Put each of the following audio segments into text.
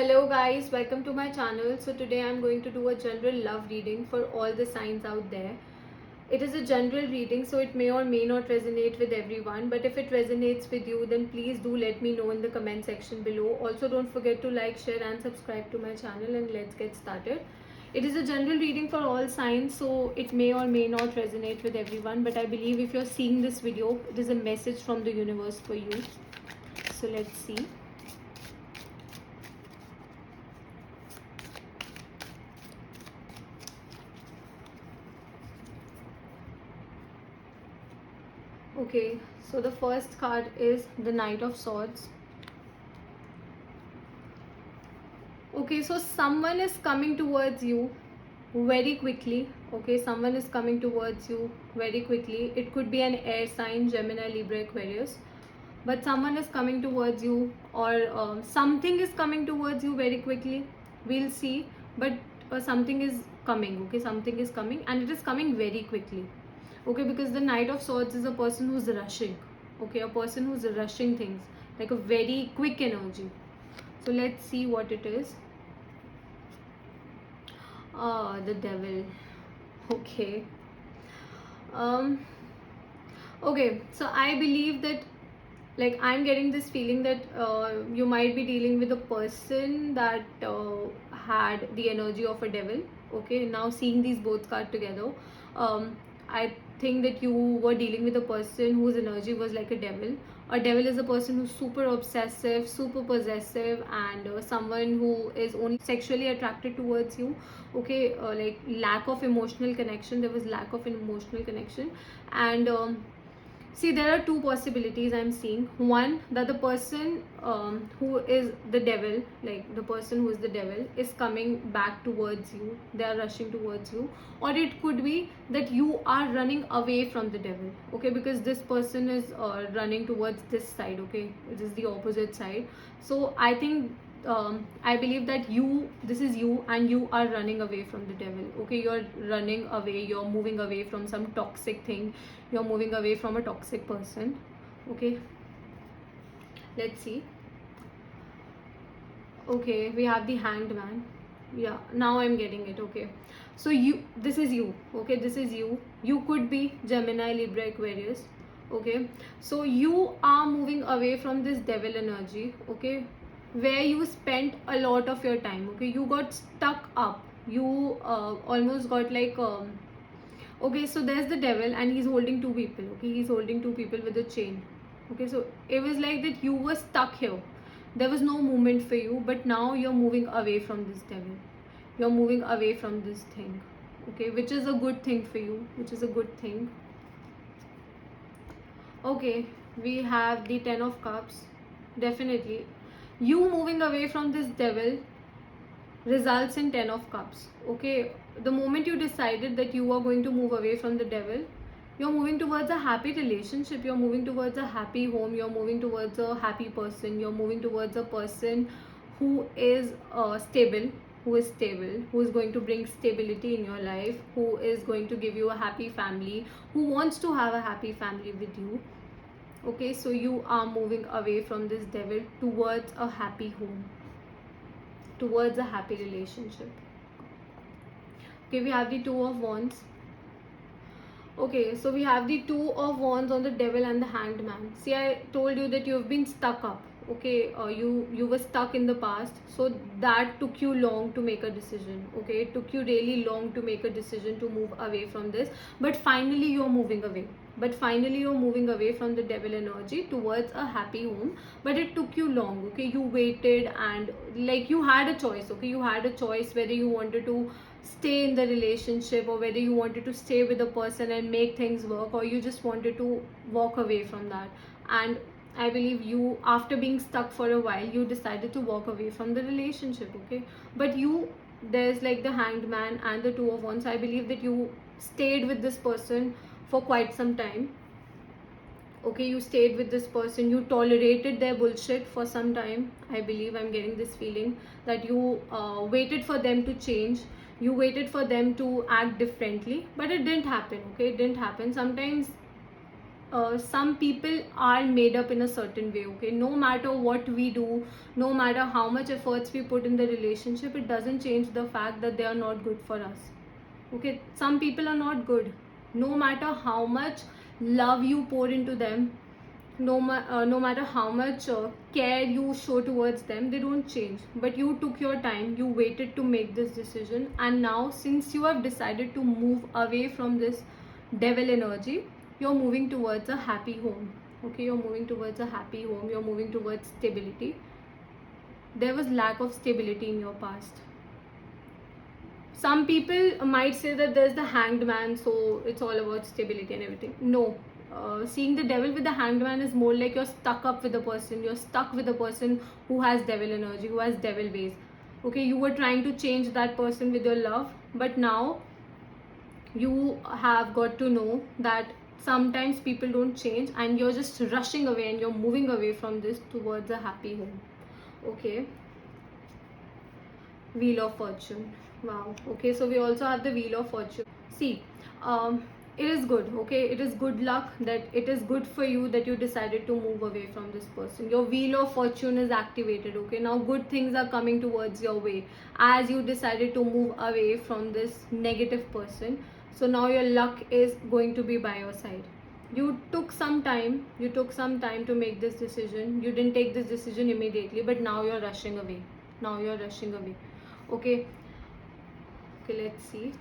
Hello guys, welcome to my channel. So today I'm going to do a general love reading for all the signs out there. It is a general reading, so it may or may not resonate with everyone, but if it resonates with you, then please do let me know in the comment section below. Also, don't forget to like, share and subscribe to my channel, and let's get started. It is a general reading for all signs, so it may or may not resonate with everyone, but I believe if you're seeing this video, it is a message from the universe for you. So let's see. Okay, so the first card is the Knight of Swords. Okay, so someone is coming towards you very quickly. Okay, someone is coming towards you very quickly. It could be an air sign, Gemini, Libra, Aquarius, but someone is coming towards you, or something is coming towards you very quickly. We'll see, but something is coming. Okay, something is coming, and it is coming very quickly. Okay, because the Knight of Swords is a person who's rushing. Okay, a person who's rushing things, like a very quick energy. So let's see what it is. The Devil. Okay. Okay, so I believe that, like, I'm getting this feeling that you might be dealing with a person that had the energy of a devil. Okay, now seeing these both cards together, I think that you were dealing with a person whose energy was like a devil. A devil is a person who's super obsessive, super possessive, and someone who is only sexually attracted towards you. Okay, like lack of emotional connection. There was lack of emotional connection, and see, there are two possibilities I'm seeing. One, that the person who is the devil, like the person who is the devil, is coming back towards you. They are rushing towards you. Or it could be that you are running away from the devil. Okay, because this person is running towards this side. Okay, it is the opposite side. So I think I believe that this is you, and you are running away from the devil. Okay, you're running away, you're moving away from some toxic thing, you're moving away from a toxic person. Okay, let's see. Okay, we have the Hanged Man. Yeah, now I'm getting it. Okay, so this is you. Okay, this is you. You could be Gemini, Libra, Aquarius. Okay, so you are moving away from this devil energy. Okay, where you spent a lot of your time. Okay, you got stuck up, you almost got like okay, so there's the devil and he's holding two people. Okay, he's holding two people with a chain. Okay, so it was like that you were stuck here, there was no movement for you, but now you're moving away from this devil, you're moving away from this thing. Okay, which is a good thing for you, which is a good thing. Okay, we have the Ten of Cups. Definitely you moving away from this devil results in Ten of Cups. Okay, the moment you decided that you are going to move away from the devil, you're moving towards a happy relationship, you're moving towards a happy home, you're moving towards a happy person, you're moving towards a person who is stable, who is stable, who is going to bring stability in your life, who is going to give you a happy family, who wants to have a happy family with you. Okay, so you are moving away from this devil towards a happy home, towards a happy relationship. Okay, we have the Two of Wands. Okay, so we have the Two of Wands on the Devil and the Hanged Man. See, I told you that you've been stuck up. Okay, you were stuck in the past, so that took you long to make a decision. Okay, it took you really long to make a decision to move away from this, but finally you're moving away. But finally you're moving away from the devil energy towards a happy home, but it took you long. Okay, you waited, and like you had a choice. Okay, you had a choice whether you wanted to stay in the relationship, or whether you wanted to stay with a person and make things work, or you just wanted to walk away from that. And I believe you, after being stuck for a while, you decided to walk away from the relationship. Okay, but there's like the Hanged Man and the Two of Wands. I believe that you stayed with this person for quite some time. Okay, you stayed with this person, you tolerated their bullshit for some time. I believe I'm getting this feeling that you waited for them to change, you waited for them to act differently, but it didn't happen. Okay, it didn't happen. Sometimes some people are made up in a certain way, okay? No matter what we do, no matter how much efforts we put in the relationship, it doesn't change the fact that they are not good for us, okay? Some people are not good. No matter how much love you pour into them, no matter how much care you show towards them, they don't change. But you took your time, you waited to make this decision, and now since you have decided to move away from this devil energy, you're moving towards a happy home, okay? You're moving towards a happy home, you're moving towards stability. There was lack of stability in your past. Some people might say that there's the hanged man, so it's all about stability and everything. No, seeing the devil with the hanged man is more like you're stuck up with a person, you're stuck with a person who has devil energy, who has devil ways, okay? You were trying to change that person with your love, but now you have got to know that sometimes people don't change, and you're just rushing away and you're moving away from this towards a happy home, okay? Wheel of Fortune. Wow. Okay, so we also have the Wheel of Fortune. See, it is good, okay? It is good luck, that it is good for you that you decided to move away from this person. Your Wheel of Fortune is activated, okay? Now good things are coming towards your way as you decided to move away from this negative person. So now your luck is going to be by your side. You took some time to make this decision. You didn't take this decision immediately, but now you're rushing away. Okay, let's see.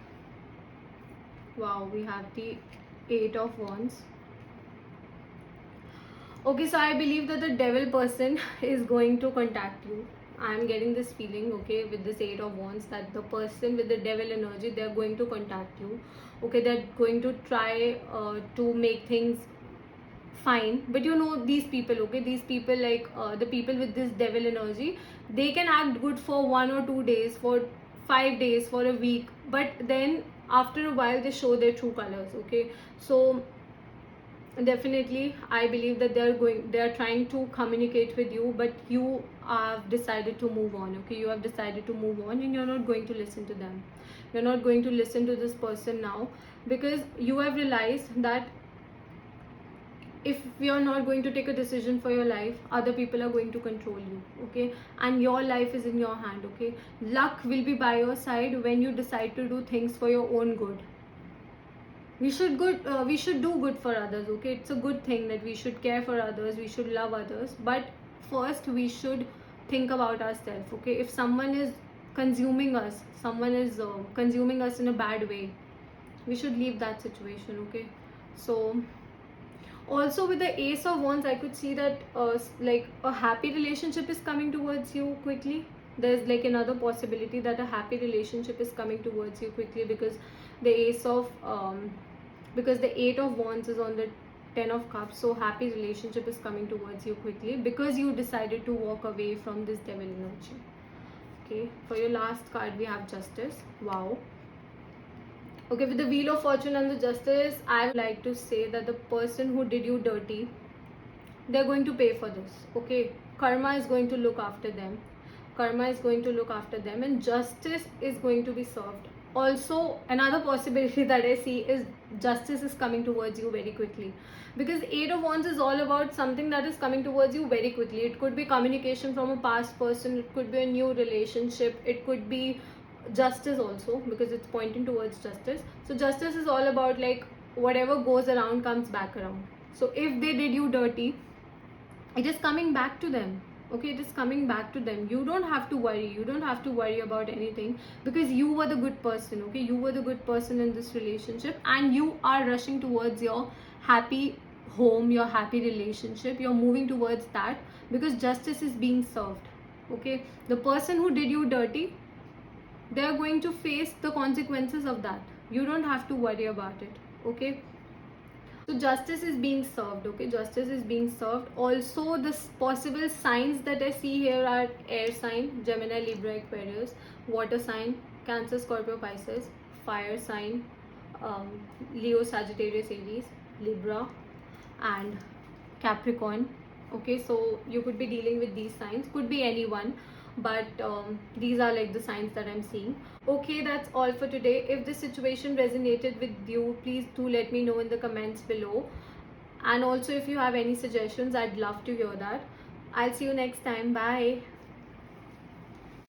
Wow, we have the 8 of Wands. Okay, so I believe that the devil person is going to contact you. I'm getting this feeling, okay, with this 8 of Wands, that the person with the devil energy, they're going to contact you, okay? They're going to try to make things fine. But you know these people, okay? These people, like the people with this devil energy, they can act good for 1 or 2 days, for 5 days, for a week, but then after a while they show their true colors, okay? So definitely I believe that they are trying to communicate with you, but you have decided to move on, okay? You have decided to move on, and you're not going to listen to them. You're not going to listen to this person now, because you have realized that if you're not going to take a decision for your life, other people are going to control you, okay? And your life is in your hand, okay? Luck will be by your side when you decide to do things for your own good. We should do good for others, okay? It's a good thing that we should care for others, we should love others, but first we should think about ourselves, okay? If someone is consuming us, consuming us in a bad way, we should leave that situation, okay? So also with the Ace of Wands, I could see that like a happy relationship is coming towards you quickly. There's like another possibility that a happy relationship is coming towards you quickly, because the because the 8 of Wands is on the 10 of Cups. So happy relationship is coming towards you quickly because you decided to walk away from this devil energy. Okay, for your last card we have Justice. Wow. Okay, with the Wheel of Fortune and the Justice, I would like to say that the person who did you dirty, they're going to pay for this, okay? Karma is going to look after them. And justice is going to be served. Also, another possibility that I see is justice is coming towards you very quickly, because 8 of Wands is all about something that is coming towards you very quickly. It could be communication from a past person, it could be a new relationship, it could be justice also, because it's pointing towards justice. So justice is all about like whatever goes around comes back around. So if they did you dirty, it is coming back to them, okay? It is coming back to them. You don't have to worry about anything, because you were the good person, okay? You were the good person in this relationship, and you are rushing towards your happy home, your happy relationship. You're moving towards that because justice is being served, okay? The person who did you dirty, they are going to face the consequences of that. You don't have to worry about it, okay? So justice is being served, okay? Justice is being served. Also, the possible signs that I see here are air sign, Gemini, Libra, Aquarius; water sign, Cancer, Scorpio, Pisces; fire sign, Leo, Sagittarius, Aries, Libra, and Capricorn. Okay, so you could be dealing with these signs, could be anyone, but these are like the signs that I'm seeing. Okay, that's all for today. If this situation resonated with you, please do let me know in the comments below. And also, if you have any suggestions, I'd love to hear that. I'll see you next time. Bye.